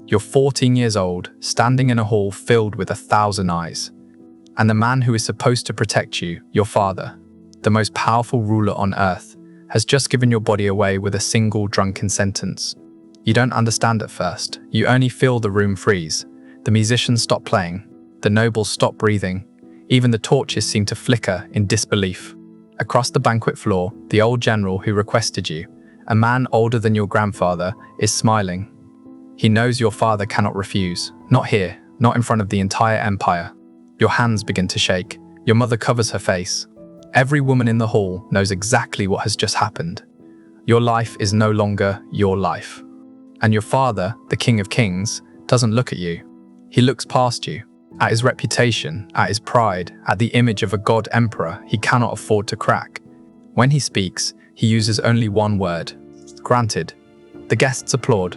You're 14 years old, standing in a hall filled with 1,000 eyes. And the man who is supposed to protect you, your father, the most powerful ruler on earth, has just given your body away with a single drunken sentence. You don't understand at first. You only feel the room freeze. The musicians stop playing. The nobles stop breathing. Even the torches seem to flicker in disbelief. Across the banquet floor, the old general who requested you, a man older than your grandfather, is smiling. He knows your father cannot refuse. Not here, not in front of the entire empire. Your hands begin to shake. Your mother covers her face. Every woman in the hall knows exactly what has just happened. Your life is no longer your life. And your father, the King of Kings, doesn't look at you. He looks past you, at his reputation, at his pride, at the image of a god emperor he cannot afford to crack. When he speaks, he uses only one word. Granted. The guests applaud.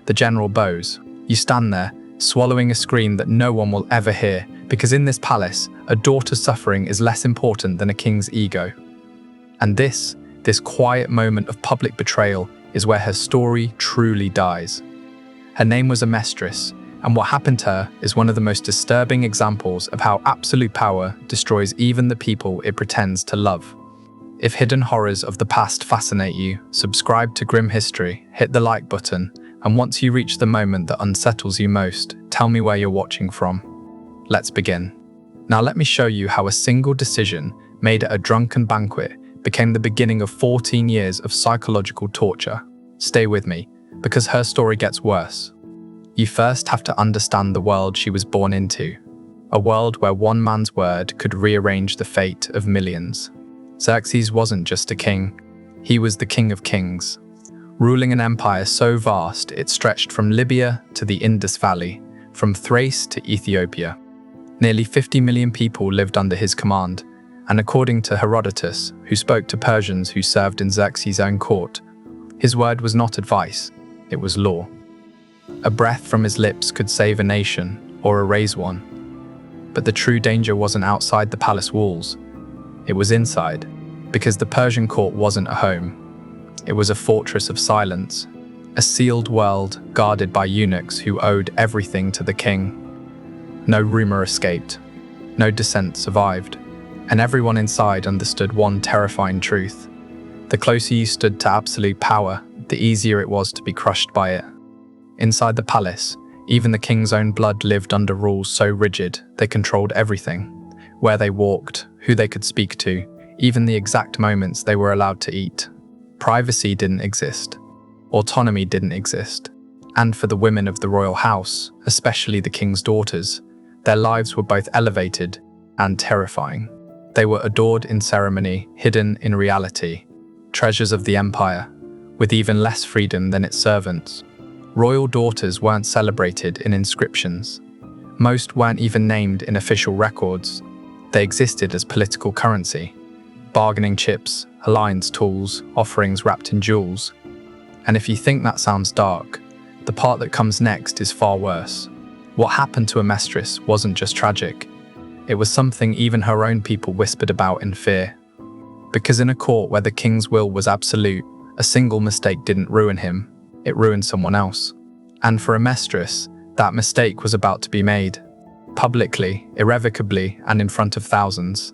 The general bows. You stand there, swallowing a scream that no one will ever hear, because in this palace, a daughter's suffering is less important than a king's ego. And this quiet moment of public betrayal is where her story truly dies. Her name was Amestris, and what happened to her is one of the most disturbing examples of how absolute power destroys even the people it pretends to love. If hidden horrors of the past fascinate you, subscribe to Grim History, hit the like button, and once you reach the moment that unsettles you most, tell me where you're watching from. Let's begin. Now let me show you how a single decision made at a drunken banquet became the beginning of 14 years of psychological torture. Stay with me, because her story gets worse. You first have to understand the world she was born into, a world where one man's word could rearrange the fate of millions. Xerxes wasn't just a king, he was the King of Kings, ruling an empire so vast it stretched from Libya to the Indus Valley, from Thrace to Ethiopia. Nearly 50 million people lived under his command, and according to Herodotus, who spoke to Persians who served in Xerxes' own court, his word was not advice, it was law. A breath from his lips could save a nation or erase one. But the true danger wasn't outside the palace walls. It was inside, because the Persian court wasn't a home. It was a fortress of silence, a sealed world guarded by eunuchs who owed everything to the king. No rumor escaped, no dissent survived, and everyone inside understood one terrifying truth. The closer you stood to absolute power, the easier it was to be crushed by it. Inside the palace, even the king's own blood lived under rules so rigid they controlled everything. Where they walked, who they could speak to, even the exact moments they were allowed to eat. Privacy didn't exist. Autonomy didn't exist. And for the women of the royal house, especially the king's daughters, their lives were both elevated and terrifying. They were adored in ceremony, hidden in reality, treasures of the empire, with even less freedom than its servants. Royal daughters weren't celebrated in inscriptions. Most weren't even named in official records. They existed as political currency, bargaining chips, alliance tools, offerings wrapped in jewels. And if you think that sounds dark, the part that comes next is far worse. What happened to Amestris wasn't just tragic. It was something even her own people whispered about in fear. Because in a court where the king's will was absolute, a single mistake didn't ruin him, it ruined someone else. And for Amestris, that mistake was about to be made. Publicly, irrevocably, and in front of thousands.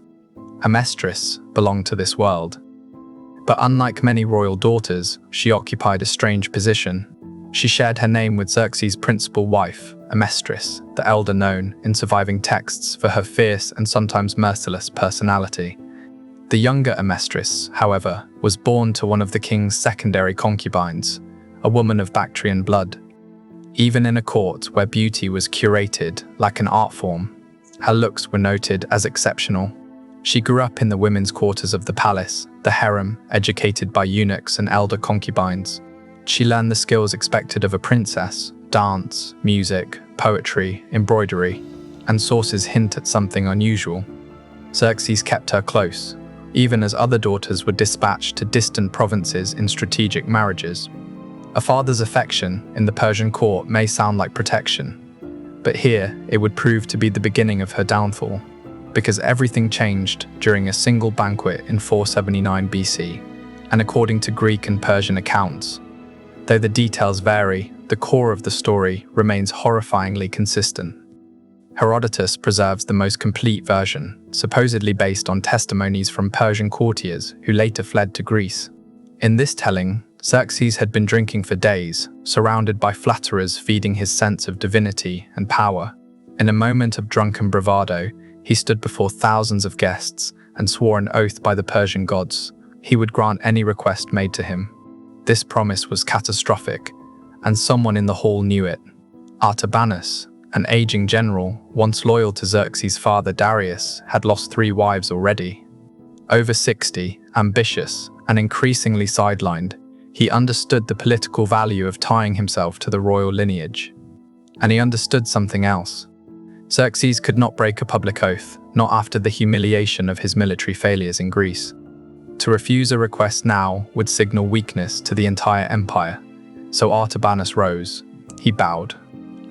Amestris belonged to this world. But unlike many royal daughters, she occupied a strange position. She shared her name with Xerxes' principal wife, Amestris, the elder known in surviving texts for her fierce and sometimes merciless personality. The younger Amestris, however, was born to one of the king's secondary concubines, a woman of Bactrian blood. Even in a court where beauty was curated like an art form, her looks were noted as exceptional. She grew up in the women's quarters of the palace, the harem, educated by eunuchs and elder concubines. She learned the skills expected of a princess: dance, music, poetry, embroidery, and sources hint at something unusual. Xerxes kept her close, even as other daughters were dispatched to distant provinces in strategic marriages. A father's affection in the Persian court may sound like protection, but here it would prove to be the beginning of her downfall, because everything changed during a single banquet in 479 BC, and according to Greek and Persian accounts. Though the details vary, the core of the story remains horrifyingly consistent. Herodotus preserves the most complete version, supposedly based on testimonies from Persian courtiers who later fled to Greece. In this telling, Xerxes had been drinking for days, surrounded by flatterers feeding his sense of divinity and power. In a moment of drunken bravado, he stood before thousands of guests and swore an oath by the Persian gods he would grant any request made to him. This promise was catastrophic, and someone in the hall knew it. Artabanus, an aging general, once loyal to Xerxes' father Darius, had lost 3 wives already. Over 60, ambitious, and increasingly sidelined, he understood the political value of tying himself to the royal lineage. And he understood something else. Xerxes could not break a public oath, not after the humiliation of his military failures in Greece. To refuse a request now would signal weakness to the entire empire. So Artabanus rose. He bowed.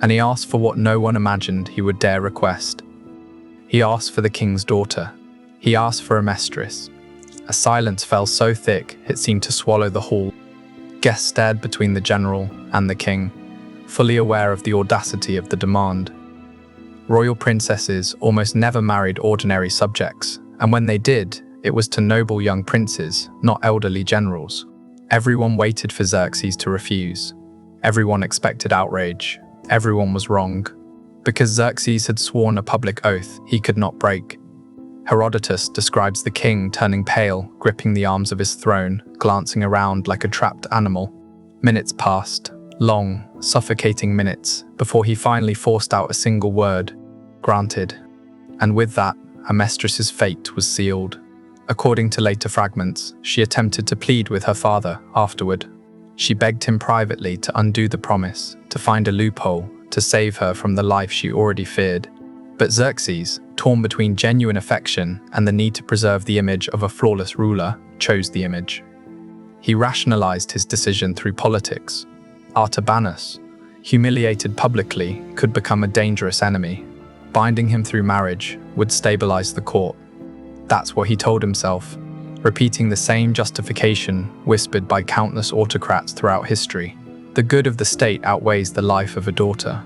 And he asked for what no one imagined he would dare request. He asked for the king's daughter. He asked for a mistress. A silence fell so thick it seemed to swallow the hall. Guests stared between the general and the king, fully aware of the audacity of the demand. Royal princesses almost never married ordinary subjects, and when they did, it was to noble young princes, not elderly generals. Everyone waited for Xerxes to refuse. Everyone expected outrage. Everyone was wrong, because Xerxes had sworn a public oath he could not break. Herodotus describes the king turning pale, gripping the arms of his throne, glancing around like a trapped animal. Minutes passed, long, suffocating minutes, before he finally forced out a single word: granted. And with that, Amestris's fate was sealed. According to later fragments, she attempted to plead with her father afterward. She begged him privately to undo the promise, to find a loophole, to save her from the life she already feared. But Xerxes, torn between genuine affection and the need to preserve the image of a flawless ruler, chose the image. He rationalized his decision through politics. Artabanus, humiliated publicly, could become a dangerous enemy. Binding him through marriage would stabilize the court. That's what he told himself, repeating the same justification whispered by countless autocrats throughout history. The good of the state outweighs the life of a daughter.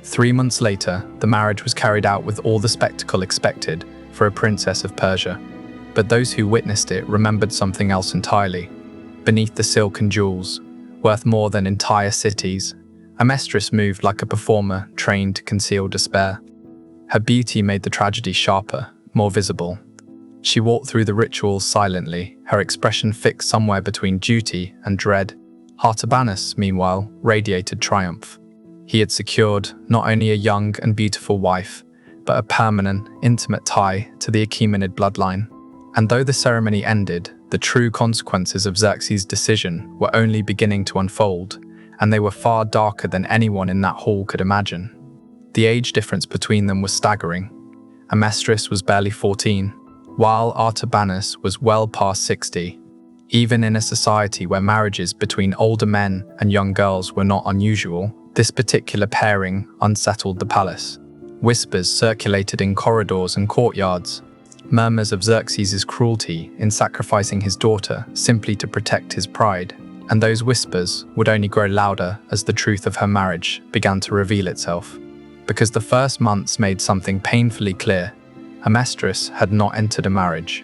3 months later, the marriage was carried out with all the spectacle expected for a princess of Persia. But those who witnessed it remembered something else entirely. Beneath the silk and jewels, worth more than entire cities, Amestris moved like a performer trained to conceal despair. Her beauty made the tragedy sharper, more visible. She walked through the rituals silently, her expression fixed somewhere between duty and dread. Artabanus, meanwhile, radiated triumph. He had secured not only a young and beautiful wife, but a permanent, intimate tie to the Achaemenid bloodline. And though the ceremony ended, the true consequences of Xerxes' decision were only beginning to unfold, and they were far darker than anyone in that hall could imagine. The age difference between them was staggering. Amestris was barely 14, while Artabanus was well past 60. Even in a society where marriages between older men and young girls were not unusual, this particular pairing unsettled the palace. Whispers circulated in corridors and courtyards, murmurs of Xerxes' cruelty in sacrificing his daughter simply to protect his pride, and those whispers would only grow louder as the truth of her marriage began to reveal itself. Because the first months made something painfully clear: Amestris had not entered a marriage.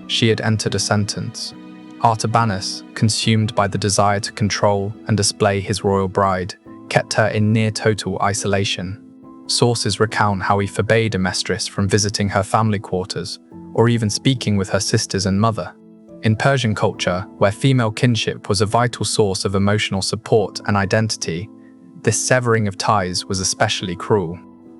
She had entered a sentence. Artabanus, consumed by the desire to control and display his royal bride, kept her in near-total isolation. Sources recount how he forbade Amestris from visiting her family quarters, or even speaking with her sisters and mother. In Persian culture, where female kinship was a vital source of emotional support and identity, this severing of ties was especially cruel.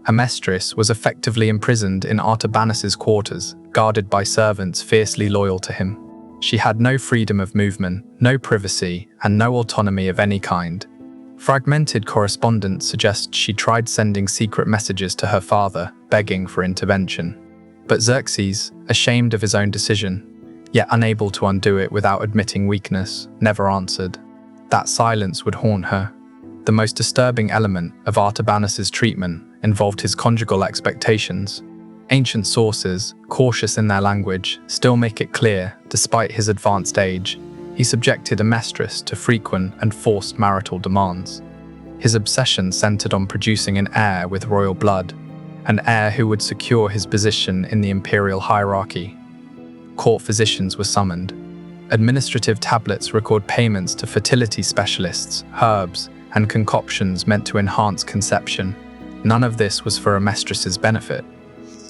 Amestris was effectively imprisoned in Artabanus's quarters, guarded by servants fiercely loyal to him. She had no freedom of movement, no privacy, and no autonomy of any kind. Fragmented correspondence suggests she tried sending secret messages to her father, begging for intervention. But Xerxes, ashamed of his own decision, yet unable to undo it without admitting weakness, never answered. That silence would haunt her. The most disturbing element of Artabanus's treatment involved his conjugal expectations. Ancient sources, cautious in their language, still make it clear, despite his advanced age, he subjected Amestris to frequent and forced marital demands. His obsession centered on producing an heir with royal blood, an heir who would secure his position in the imperial hierarchy. Court physicians were summoned. Administrative tablets record payments to fertility specialists, herbs, and concoctions meant to enhance conception. None of this was for a mistress's benefit.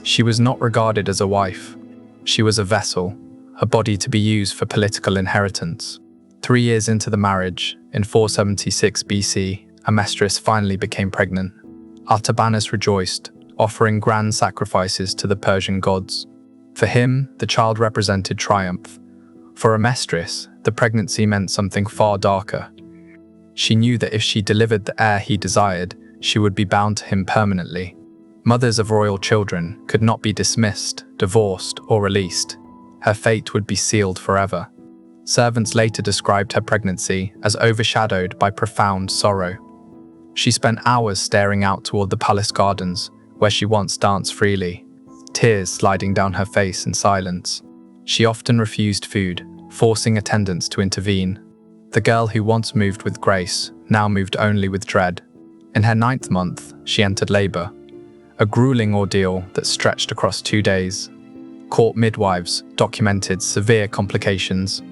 She was not regarded as a wife. She was a vessel, a body to be used for political inheritance. 3 years into the marriage, in 476 BC, Amestris finally became pregnant. Artabanus rejoiced, offering grand sacrifices to the Persian gods. For him, the child represented triumph. For Amestris, the pregnancy meant something far darker. She knew that if she delivered the heir he desired, she would be bound to him permanently. Mothers of royal children could not be dismissed, divorced, or released. Her fate would be sealed forever. Servants later described her pregnancy as overshadowed by profound sorrow. She spent hours staring out toward the palace gardens, where she once danced freely, tears sliding down her face in silence. She often refused food, forcing attendants to intervene. The girl who once moved with grace now moved only with dread. In her 9th month, she entered labor, a grueling ordeal that stretched across 2 days. Court midwives documented severe complications.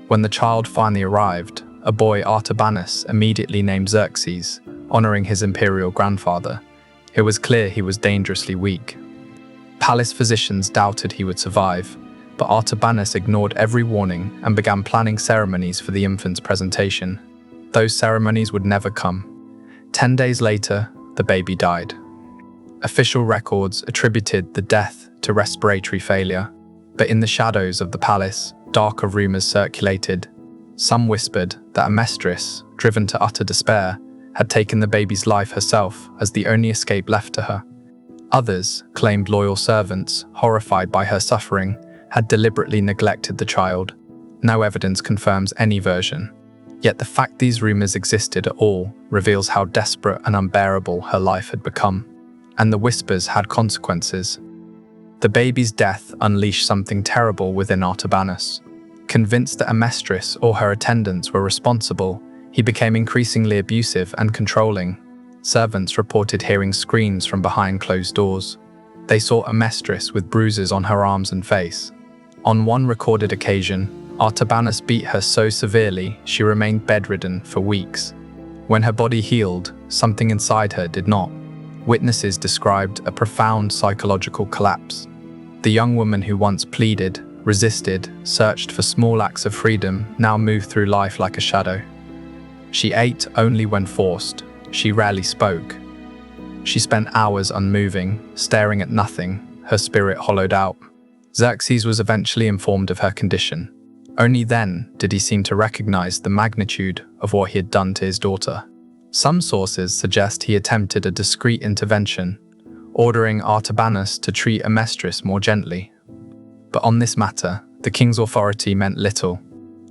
When the child finally arrived, a boy Artabanus immediately named Xerxes, honoring his imperial grandfather. It was clear he was dangerously weak. Palace physicians doubted he would survive, but Artabanus ignored every warning and began planning ceremonies for the infant's presentation. Those ceremonies would never come. 10 days later, the baby died. Official records attributed the death to respiratory failure, but in the shadows of the palace, darker rumors circulated. Some whispered that Amestris, driven to utter despair, had taken the baby's life herself as the only escape left to her. Others claimed loyal servants, horrified by her suffering, had deliberately neglected the child. No evidence confirms any version. Yet the fact these rumors existed at all reveals how desperate and unbearable her life had become. And the whispers had consequences. The baby's death unleashed something terrible within Artabanus. Convinced that Amestris or her attendants were responsible, he became increasingly abusive and controlling. Servants reported hearing screams from behind closed doors. They saw Amestris with bruises on her arms and face. On one recorded occasion, Artabanus beat her so severely she remained bedridden for weeks. When her body healed, something inside her did not. Witnesses described a profound psychological collapse. The young woman who once pleaded, resisted, searched for small acts of freedom now moved through life like a shadow. She ate only when forced. She rarely spoke. She spent hours unmoving, staring at nothing, her spirit hollowed out. Xerxes was eventually informed of her condition. Only then did he seem to recognize the magnitude of what he had done to his daughter. Some sources suggest he attempted a discreet intervention, ordering Artabanus to treat Amestris more gently. But on this matter, the king's authority meant little.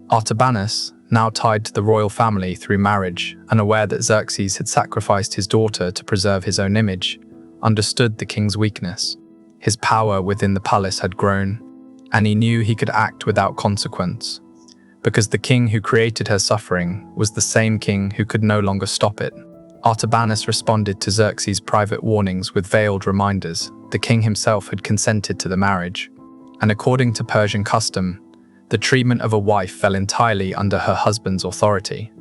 Artabanus, now tied to the royal family through marriage and aware that Xerxes had sacrificed his daughter to preserve his own image, understood the king's weakness. His power within the palace had grown, and he knew he could act without consequence, because the king who created her suffering was the same king who could no longer stop it. Artabanus responded to Xerxes' private warnings with veiled reminders. The king himself had consented to the marriage, and according to Persian custom, the treatment of a wife fell entirely under her husband's authority.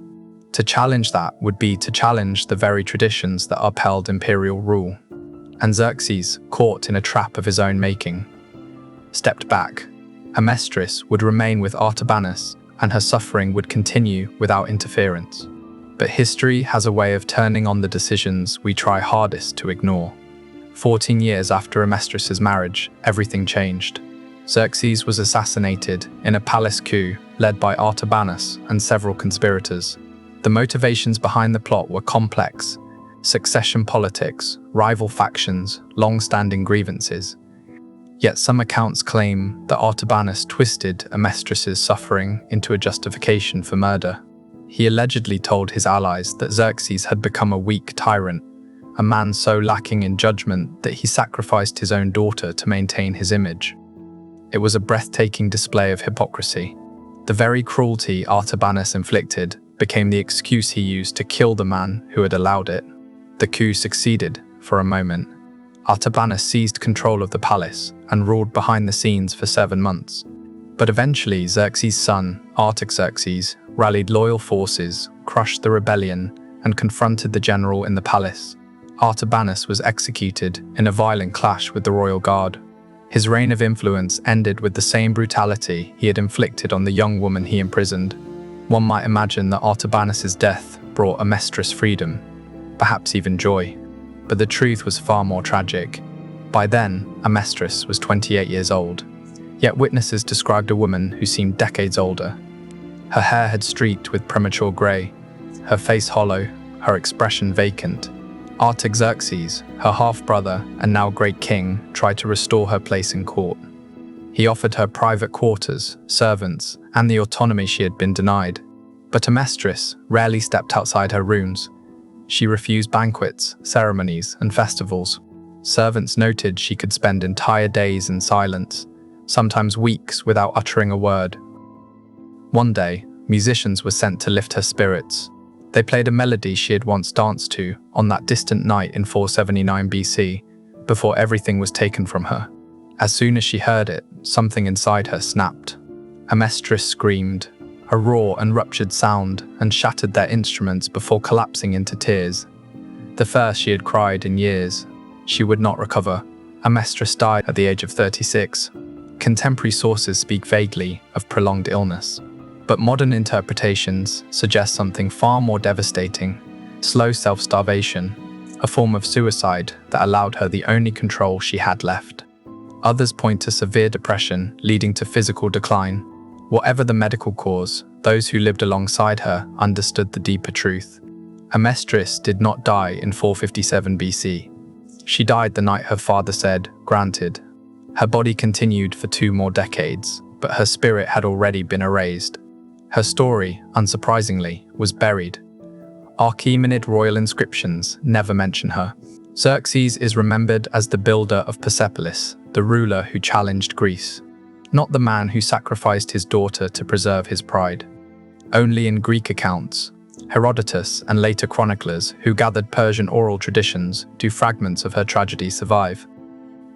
To challenge that would be to challenge the very traditions that upheld imperial rule. And Xerxes, caught in a trap of his own making, stepped back. Amestris would remain with Artabanus, and her suffering would continue without interference. But history has a way of turning on the decisions we try hardest to ignore. 14 years after Amestris' marriage, everything changed. Xerxes was assassinated in a palace coup led by Artabanus and several conspirators. The motivations behind the plot were complex: succession politics, rival factions, long-standing grievances. Yet some accounts claim that Artabanus twisted Amestris' suffering into a justification for murder. He allegedly told his allies that Xerxes had become a weak tyrant, a man so lacking in judgment that he sacrificed his own daughter to maintain his image. It was a breathtaking display of hypocrisy. The very cruelty Artabanus inflicted became the excuse he used to kill the man who had allowed it. The coup succeeded for a moment. Artabanus seized control of the palace and ruled behind the scenes for 7 months. But eventually, Xerxes' son, Artaxerxes, rallied loyal forces, crushed the rebellion, and confronted the general in the palace. Artabanus was executed in a violent clash with the royal guard. His reign of influence ended with the same brutality he had inflicted on the young woman he imprisoned. One might imagine that Artabanus's death brought Amestris freedom, perhaps even joy. But the truth was far more tragic. By then, Amestris was 28 years old, yet witnesses described a woman who seemed decades older. Her hair had streaked with premature grey, her face hollow, her expression vacant. Artaxerxes, her half-brother and now great king, tried to restore her place in court. He offered her private quarters, servants, and the autonomy she had been denied. But Amestris rarely stepped outside her rooms. She refused banquets, ceremonies, and festivals. Servants noted she could spend entire days in silence, sometimes weeks without uttering a word. One day, musicians were sent to lift her spirits. They played a melody she had once danced to on that distant night in 479 BC, before everything was taken from her. As soon as she heard it, something inside her snapped. Amestris screamed, a raw and ruptured sound, and shattered their instruments before collapsing into tears. The first she had cried in years. She would not recover. Amestris died at the age of 36. Contemporary sources speak vaguely of prolonged illness, but modern interpretations suggest something far more devastating: slow self-starvation, a form of suicide that allowed her the only control she had left. Others point to severe depression leading to physical decline. Whatever the medical cause, those who lived alongside her understood the deeper truth. Amestris did not die in 457 BC. She died the night her father said, "Granted." Her body continued for 2 more decades, but her spirit had already been erased. Her story, unsurprisingly, was buried. Achaemenid royal inscriptions never mention her. Xerxes is remembered as the builder of Persepolis, the ruler who challenged Greece, not the man who sacrificed his daughter to preserve his pride. Only in Greek accounts, Herodotus and later chroniclers who gathered Persian oral traditions do fragments of her tragedy survive.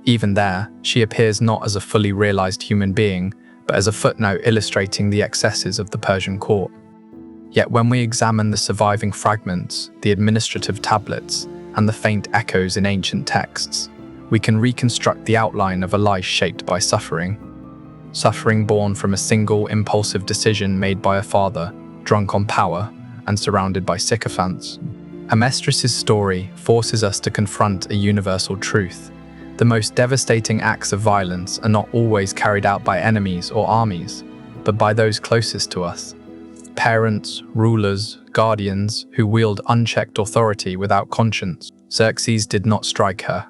Even there, she appears not as a fully realized human being, but as a footnote illustrating the excesses of the Persian court. Yet when we examine the surviving fragments, the administrative tablets, and the faint echoes in ancient texts, we can reconstruct the outline of a life shaped by suffering. Suffering born from a single impulsive decision made by a father, drunk on power, and surrounded by sycophants. Amestris' story forces us to confront a universal truth. The most devastating acts of violence are not always carried out by enemies or armies, but by those closest to us. Parents, rulers, guardians who wield unchecked authority without conscience. Xerxes did not strike her.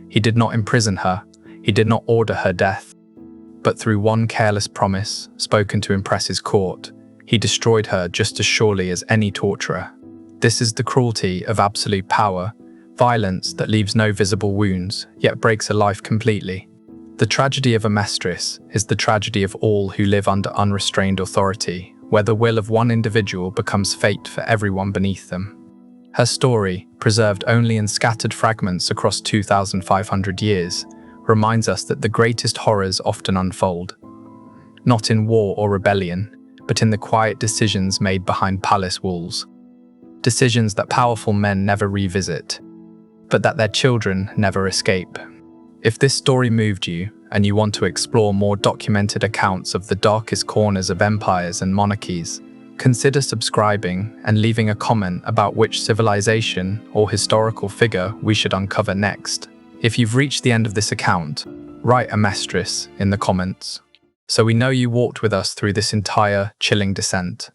He did not imprison her. He did not order her death. But through one careless promise, spoken to impress his court, he destroyed her just as surely as any torturer. This is the cruelty of absolute power, violence that leaves no visible wounds, yet breaks a life completely. The tragedy of Amestris is the tragedy of all who live under unrestrained authority, where the will of one individual becomes fate for everyone beneath them. Her story, preserved only in scattered fragments across 2,500 years, reminds us that the greatest horrors often unfold, not in war or rebellion, but in the quiet decisions made behind palace walls. Decisions that powerful men never revisit, but that their children never escape. If this story moved you, and you want to explore more documented accounts of the darkest corners of empires and monarchies, consider subscribing and leaving a comment about which civilization or historical figure we should uncover next. If you've reached the end of this account, write Amestris in the comments, so we know you walked with us through this entire chilling descent.